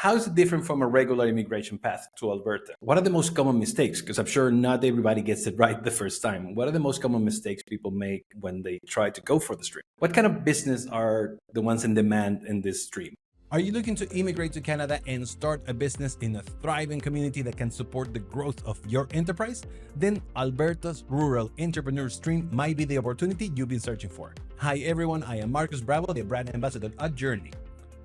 how is it different from a regular immigration path to Alberta? What are the most common mistakes? Because I'm sure not everybody gets it right the first time. What are the most common mistakes people make when they try to go for the stream? What kind of business are the ones in demand in this stream? Are you looking to immigrate to Canada and start a business in a thriving community that can support the growth of your enterprise? Then Alberta's Rural Entrepreneur Stream might be the opportunity you've been searching for. Hi everyone, I am Marcus Bravo, the brand ambassador at Journey.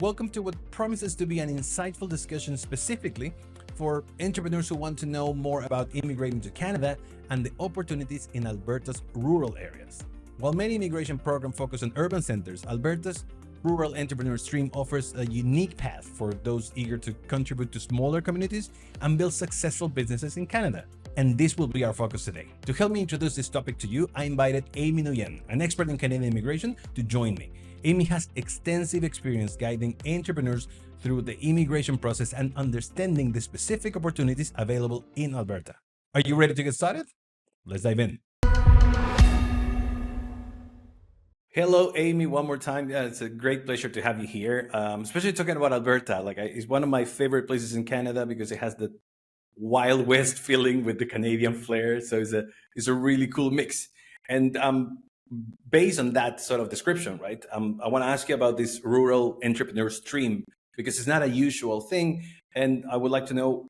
Welcome to what promises to be an insightful discussion specifically for entrepreneurs who want to know more about immigrating to Canada and the opportunities in Alberta's rural areas. While many immigration programs focus on urban centers, Alberta's Rural Entrepreneur Stream offers a unique path for those eager to contribute to smaller communities and build successful businesses in Canada. And this will be our focus today. To help me introduce this topic to you, I invited Nguyen, an expert in Canadian immigration, to join me. Amy has extensive experience guiding entrepreneurs through the immigration process and understanding the specific opportunities available in Alberta. Are you ready to get started? Let's dive in. Hello, Amy, one more time. Yeah, it's a great pleasure to have you here, especially talking about Alberta. It's one of my favorite places in Canada because it has the Wild West feeling with the Canadian flair. So it's a really cool mix. And based on that sort of description, right, I want to ask you about this rural entrepreneur stream because it's not a usual thing. And I would like to know,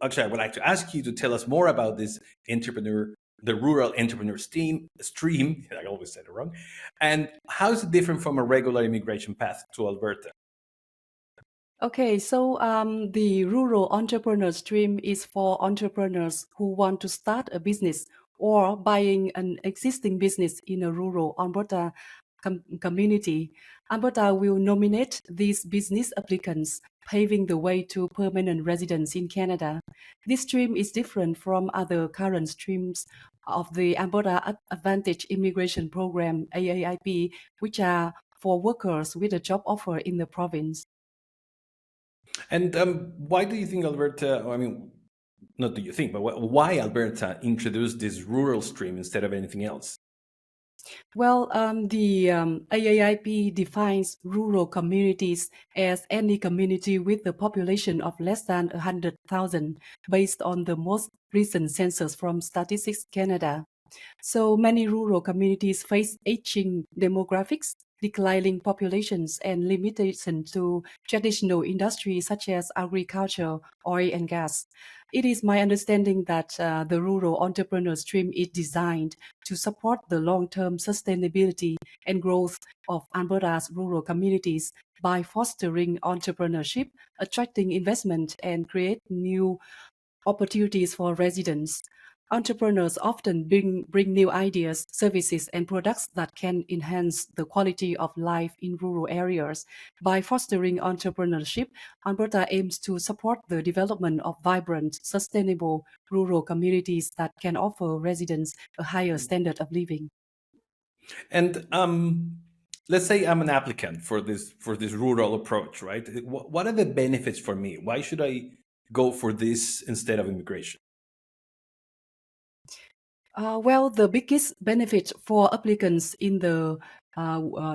actually, I would like to ask you to tell us more about this the rural entrepreneur stream, I always said it wrong, and how is it different from a regular immigration path to Alberta? Okay, so the Rural Entrepreneur Stream is for entrepreneurs who want to start a business or buying an existing business in a rural Alberta community. Alberta will nominate these business applicants, paving the way to permanent residence in Canada. This stream is different from other current streams of the Alberta Advantage Immigration Program, AAIP, which are for workers with a job offer in the province. And why do you think Alberta, not do you think, but why Alberta introduced this rural stream instead of anything else? Well, the AAIP defines rural communities as any community with a population of less than 100,000 based on the most recent census from Statistics Canada. So many rural communities face aging demographics, declining populations, and limitations to traditional industries such as agriculture, oil, and gas. It is my understanding that the Rural Entrepreneur Stream is designed to support the long-term sustainability and growth of Alberta's rural communities by fostering entrepreneurship, attracting investment, and create new opportunities for residents. Entrepreneurs often bring new ideas, services, and products that can enhance the quality of life in rural areas. By fostering entrepreneurship, Alberta aims to support the development of vibrant, sustainable rural communities that can offer residents a higher standard of living. And let's say I'm an applicant for this rural approach, right? What are the benefits for me? Why should I go for this instead of immigration? Well, the biggest benefit for applicants in the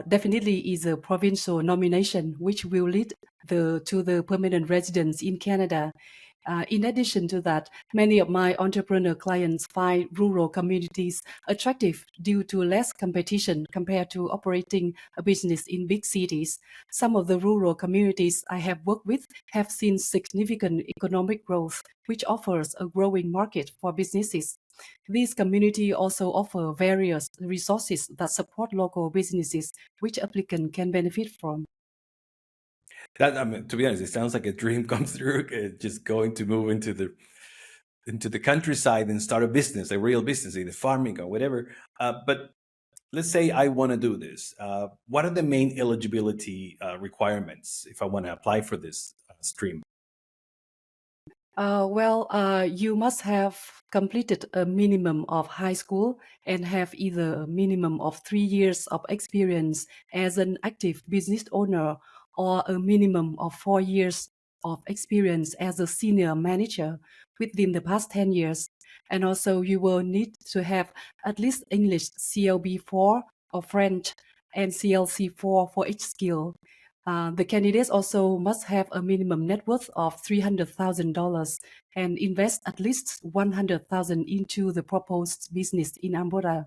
definitely is a provincial nomination, which will lead to the permanent residence in Canada. In addition to that, many of my entrepreneur clients find rural communities attractive due to less competition compared to operating a business in big cities. Some of the rural communities I have worked with have seen significant economic growth, which offers a growing market for businesses. These communities also offer various resources that support local businesses, which applicants can benefit from. That, to be honest, it sounds like a dream come true. Just going to move into the countryside and start a business, a real business, either farming or whatever. But let's say I want to do this. What are the main eligibility requirements if I want to apply for this stream? You must have completed a minimum of high school and have either a minimum of 3 years of experience as an active business owner or a minimum of 4 years of experience as a senior manager within the past 10 years. And also, you will need to have at least English CLB4 or French and CLC4 for each skill. The candidates also must have a minimum net worth of $300,000 and invest at least $100,000 into the proposed business in Alberta.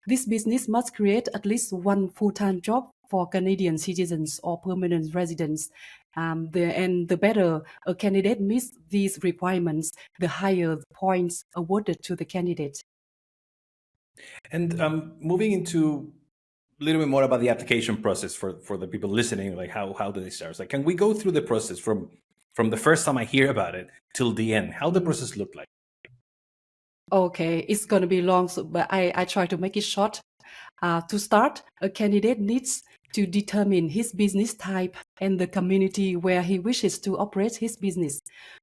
This business must create at least one full-time job for Canadian citizens or permanent residents. The better a candidate meets these requirements, the higher the points awarded to the candidate. And moving into a little bit more about the application process for the people listening, like how do they start? Like, can we go through the process from the first time I hear about it till the end? How the process look like? Okay, it's going to be long, but I try to make it short. To start, a candidate needs to determine his business type and the community where he wishes to operate his business.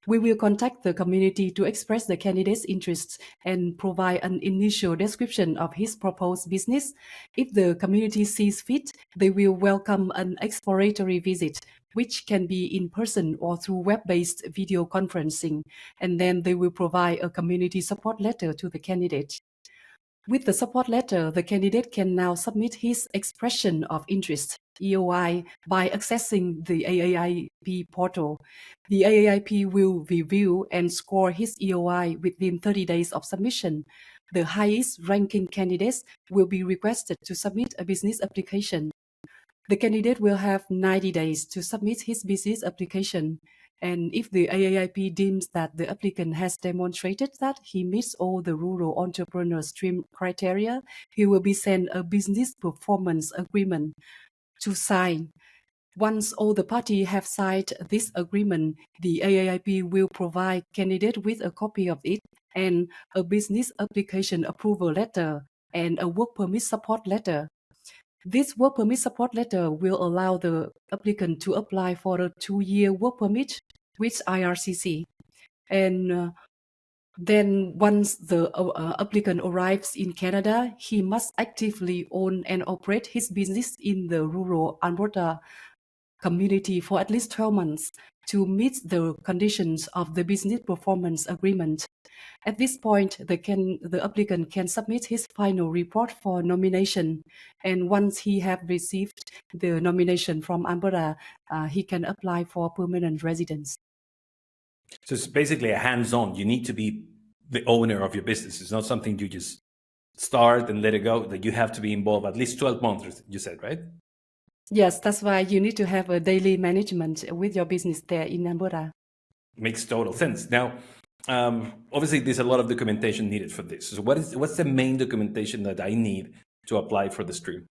We will contact the community to express the candidate's interests and provide an initial description of his proposed business. If the community sees fit, they will welcome an exploratory visit, which can be in person or through web-based video conferencing, and then they will provide a community support letter to the candidate. With the support letter, the candidate can now submit his expression of interest, EOI, by accessing the AAIP portal. The AAIP will review and score his EOI within 30 days of submission. The highest ranking candidates will be requested to submit a business application. The candidate will have 90 days to submit his business application. And if the AAIP deems that the applicant has demonstrated that he meets all the rural entrepreneur stream criteria, he will be sent a business performance agreement to sign. Once all the parties have signed this agreement, the AAIP will provide candidate with a copy of it and a business application approval letter and a work permit support letter. This work permit support letter will allow the applicant to apply for a 2-year work permit with IRCC. And then once the applicant arrives in Canada, he must actively own and operate his business in the rural Alberta community for at least 12 months to meet the conditions of the business performance agreement. At this point, the applicant can submit his final report for nomination. And once he have received the nomination from Alberta, he can apply for permanent residence. So it's basically a hands-on. You need to be the owner of your business. It's not something you just start and let it go. That you have to be involved at least 12 months, you said, right? Yes, that's why you need to have a daily management with your business there in Alberta. Makes total sense. Now, obviously, there's a lot of documentation needed for this. So what's the main documentation that I need to apply for the stream?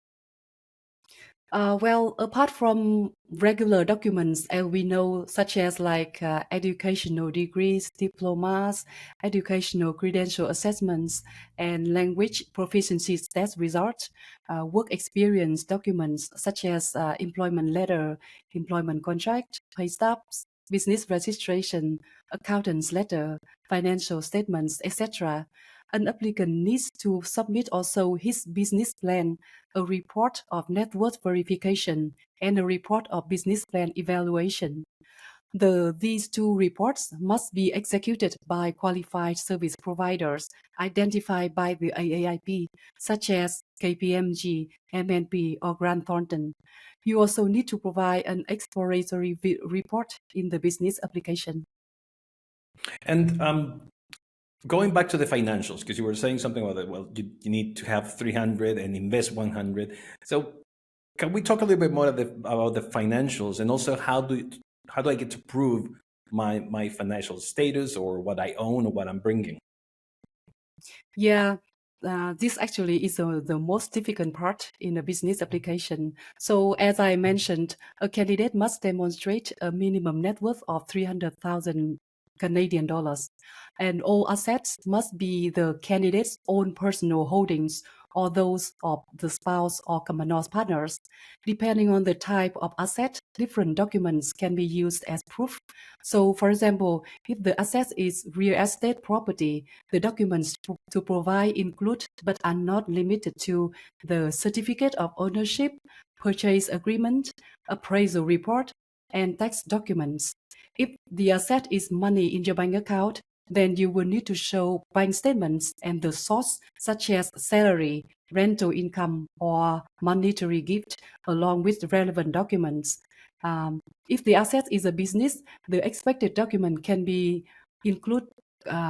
Well, apart from regular documents, we know, such as like educational degrees, diplomas, educational credential assessments, and language proficiency test results, work experience documents such as employment letter, employment contract, pay stubs, business registration, accountant's letter, financial statements, etc. An applicant needs to submit also his business plan, a report of net worth verification, and a report of business plan evaluation. These two reports must be executed by qualified service providers identified by the AAIP, such as KPMG, MNP, or Grant Thornton. You also need to provide an exploratory report in the business application. And going back to the financials, because you were saying something about that, well, you need to have 300 and invest 100. So can we talk a little bit more about the financials, and also how do I get to prove my financial status, or what I own, or what I'm bringing? Yeah, this actually is the most difficult part in a business application. So as I mentioned, a candidate must demonstrate a minimum net worth of 300,000 Canadian dollars, and all assets must be the candidate's own personal holdings or those of the spouse or common law partners. Depending on the type of asset, different documents can be used as proof. So, for example, if the asset is real estate property, the documents to provide include but are not limited to the certificate of ownership, purchase agreement, appraisal report, and tax documents. If the asset is money in your bank account, then you will need to show bank statements and the source, such as salary, rental income, or monetary gift, along with relevant documents. If the asset is a business, the expected document can be include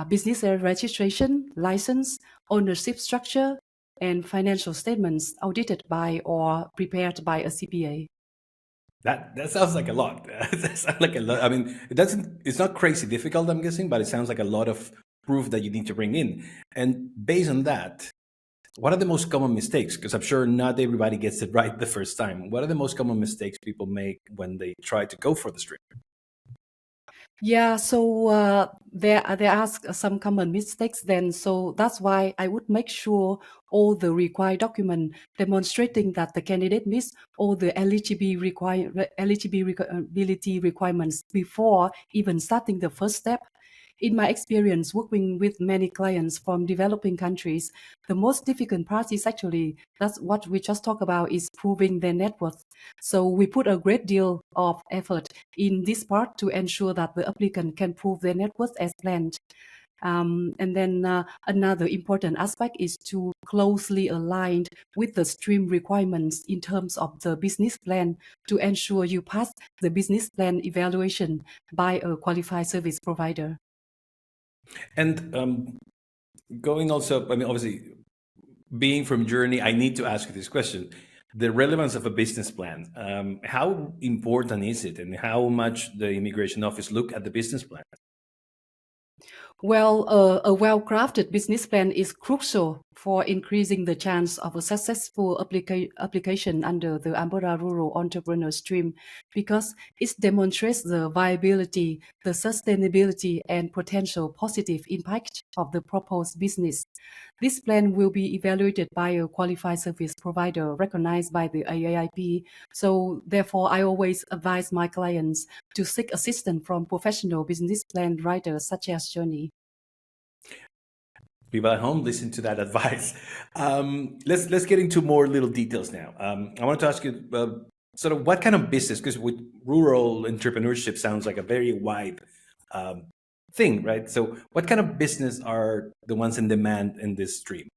business registration, license, ownership structure, and financial statements audited by or prepared by a CPA. That sounds like a lot. That sounds like a lot. I mean, it's not crazy difficult, I'm guessing, but it sounds like a lot of proof that you need to bring in. And based on that, what are the most common mistakes? Because I'm sure not everybody gets it right the first time. What are the most common mistakes people make when they try to go for the stream? Yeah, so there are some common mistakes then. So that's why I would make sure all the required document demonstrating that the candidate meets all the eligibility requirements before even starting the first step. In my experience working with many clients from developing countries, the most difficult part is actually that's what we just talked about is proving their net worth. So we put a great deal of effort in this part to ensure that the applicant can prove their net worth as planned. And then another important aspect is to closely aligned with the stream requirements in terms of the business plan to ensure you pass the business plan evaluation by a qualified service provider. And going also, I mean, obviously, being from Journey, I need to ask you this question. The relevance of a business plan. How important is it, and how much the immigration office look at the business plan? Well, a well-crafted business plan is crucial for increasing the chance of a successful application under the Alberta Rural Entrepreneur stream because it demonstrates the viability, the sustainability, and potential positive impact of the proposed business. This plan will be evaluated by a qualified service provider recognized by the AAIP. So, therefore, I always advise my clients to seek assistance from professional business plan writers such as Johnny. People at home, listen to that advice. Let's get into more little details now. I want to ask you sort of what kind of business, because with rural entrepreneurship sounds like a very wide um, thing, right? So, what kind of business are the ones in demand in this stream?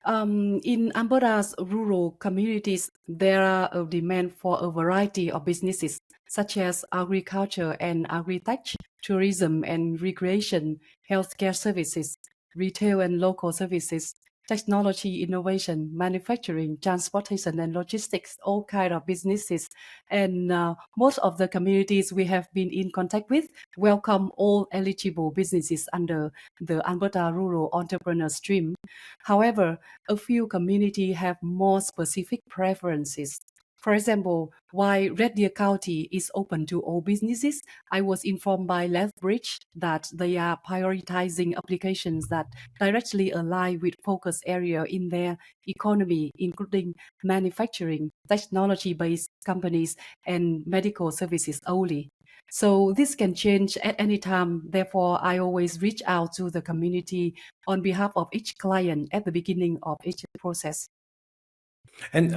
In Alberta's rural communities, there are a demand for a variety of businesses such as agriculture and agri-tech, tourism and recreation, healthcare services, retail and local services, technology innovation, manufacturing, transportation and logistics, all kind of businesses. And most of the communities we have been in contact with welcome all eligible businesses under the Alberta Rural Entrepreneur stream. However, a few communities have more specific preferences. For example, while Red Deer County is open to all businesses, I was informed by Lethbridge that they are prioritizing applications that directly align with focus area in their economy, including manufacturing, technology-based companies, and medical services only. So this can change at any time. Therefore, I always reach out to the community on behalf of each client at the beginning of each process. And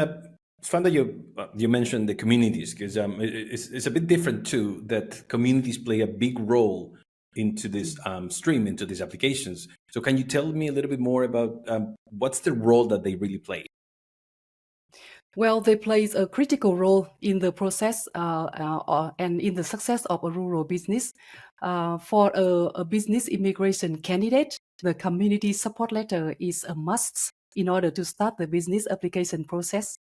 it's fun that you mentioned the communities, because it's a bit different too. That communities play a big role into this stream, into these applications. So, can you tell me a little bit more about what's the role that they really play? Well, they play a critical role in the process and in the success of a rural business. For a business immigration candidate, the community support letter is a must in order to start the business application process.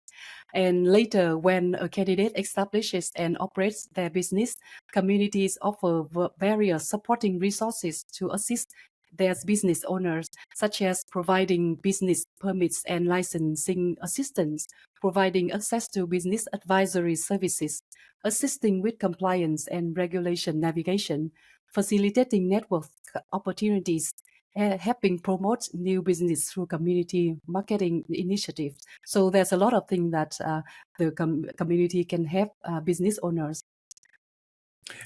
And later, when a candidate establishes and operates their business, communities offer various supporting resources to assist their business owners, such as providing business permits and licensing assistance, providing access to business advisory services, assisting with compliance and regulation navigation, facilitating network opportunities, helping promote new business through community marketing initiatives. So there's a lot of things that the community can help business owners.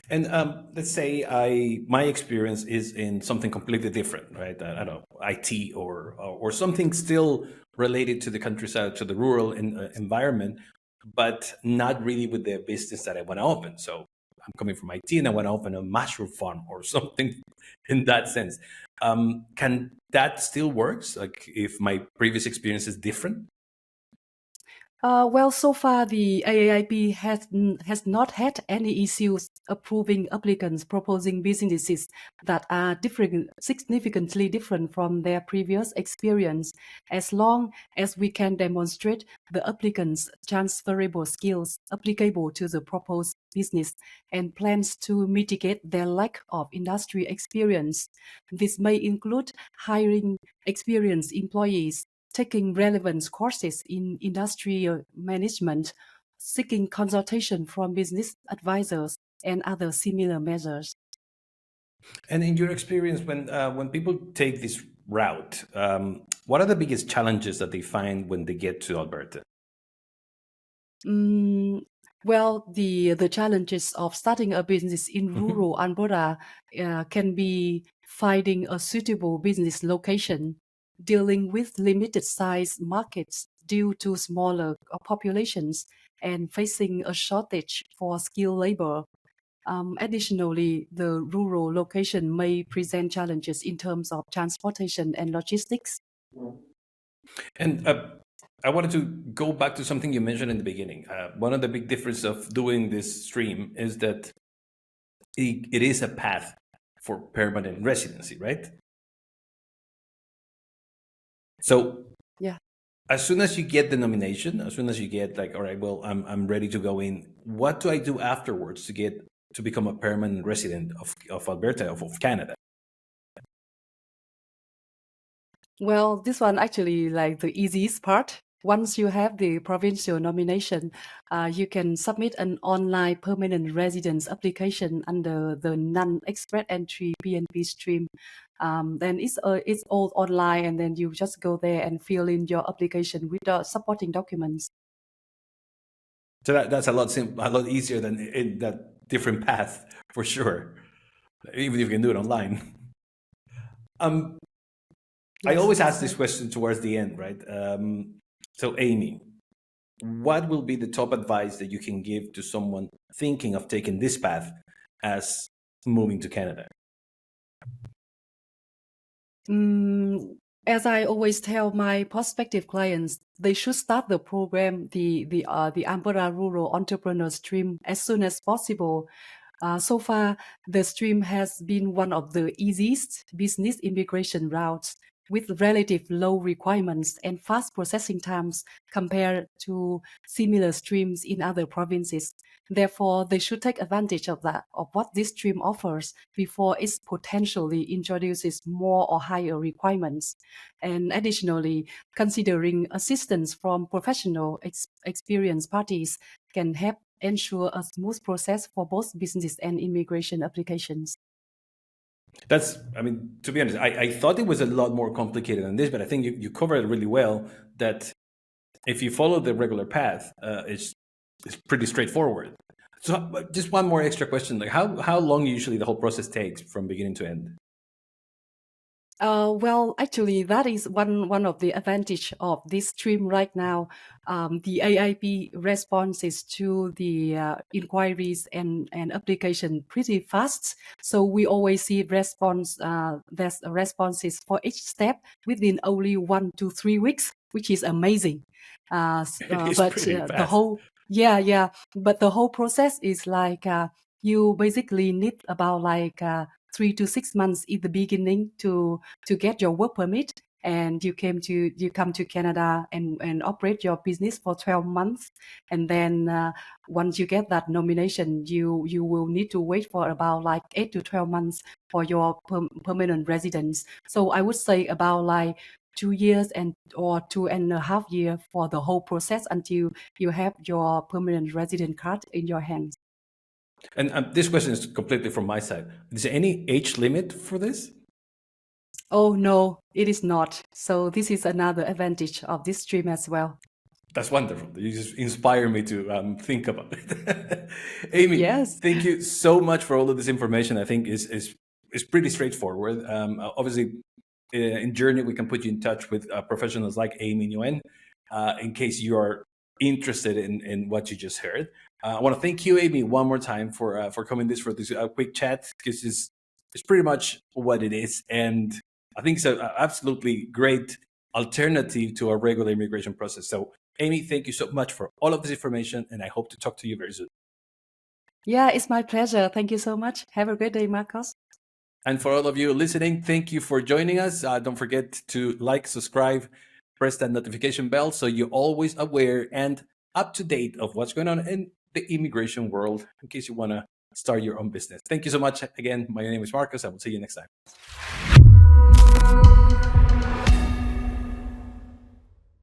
And let's say my experience is in something completely different, right? I don't know, IT or something still related to the countryside, to the rural environment, but not really with the business that I want to open. So I'm coming from IT and I want to open a mushroom farm or something in that sense. Can that still works? Like if my previous experience is different? Well, so far the AAIP has not had any issues approving applicants proposing businesses that are significantly different from their previous experience, as long as we can demonstrate the applicants' transferable skills applicable to the proposed business and plans to mitigate their lack of industry experience. This may include hiring experienced employees, taking relevant courses in industrial management, seeking consultation from business advisors, and other similar measures. And in your experience, when people take this route, what are the biggest challenges that they find when they get to Alberta? Mm, well, the challenges of starting a business in Mhm. rural Alberta can be finding a suitable business location, dealing with limited size markets due to smaller populations, and facing a shortage for skilled labor. Additionally, the rural location may present challenges in terms of transportation and logistics. And I wanted to go back to something you mentioned in the beginning. One of the big differences of doing this stream is that it is a path for permanent residency, right? So Yeah. as soon as you get the nomination, as soon as you get like, all right, well, I'm ready to go in. What do I do afterwards to become a permanent resident of Alberta, of Canada? Well, this one actually like the easiest part. Once you have the provincial nomination, you can submit an online permanent residence application under the non-express entry PNP stream. Then it's all online, and then you just go there and fill in your application with the supporting documents. So that's a lot easier than in that different path for sure. Even if you can do it online. Um, I Yes, always that's ask this right. question towards the end, right? So, Amy, what will be the top advice that you can give to someone thinking of taking this path as moving to Canada? As I always tell my prospective clients, they should start the program, the Alberta Rural Entrepreneur Stream, as soon as possible. So far, the stream has been one of the easiest business immigration routes with relative low requirements and fast processing times compared to similar streams in other provinces. Therefore, they should take advantage of that, of what this stream offers before it potentially introduces more or higher requirements. And additionally, considering assistance from professional experienced parties can help ensure a smooth process for both business and immigration applications. I mean, to be honest, I thought it was a lot more complicated than this, but I think you covered it really well. That if you follow the regular path, it's pretty straightforward. So, just one more extra question: like, how long usually the whole process takes from beginning to end? Well, actually, that is one of the advantage of this stream right now. The AIP responses to the inquiries and application pretty fast. So we always see there's responses for each step within only 1 to 3 weeks, which is amazing. It's But pretty the fast. whole yeah, but the whole process is like you basically need about like 3 to 6 months in the beginning to get your work permit, and you come to Canada and operate your business for 12 months, and then once you get that nomination, you will need to wait for about like 8 to 12 months for your permanent residence. So I would say about like 2 years and or 2.5 years for the whole process until you have your permanent resident card in your hands. And this question is completely from my side. Is there any age limit for this? Oh no, it is not. So this is another advantage of this stream as well. That's wonderful. You just inspire me to think about it. Amy, Yes. thank you so much for all of this information. I think is pretty straightforward. Obviously, in Journey, we can put you in touch with professionals like Amy Nguyen in case you are interested in what you just heard. I want to thank you, Amy, one more time for coming for this quick chat, because it's pretty much what it is, and I think it's an absolutely great alternative to a regular immigration process. So Amy, thank you so much for all of this information, and I hope to talk to you very soon. Yeah, it's my pleasure. Thank you so much. Have a great day, Marcos. And for all of you listening, thank you for joining us. Don't forget to like, subscribe, press that notification bell so you're always aware and up to date of what's going on in the immigration world in case you want to start your own business. Thank you so much. Again, my name is Marcos. I will see you next time.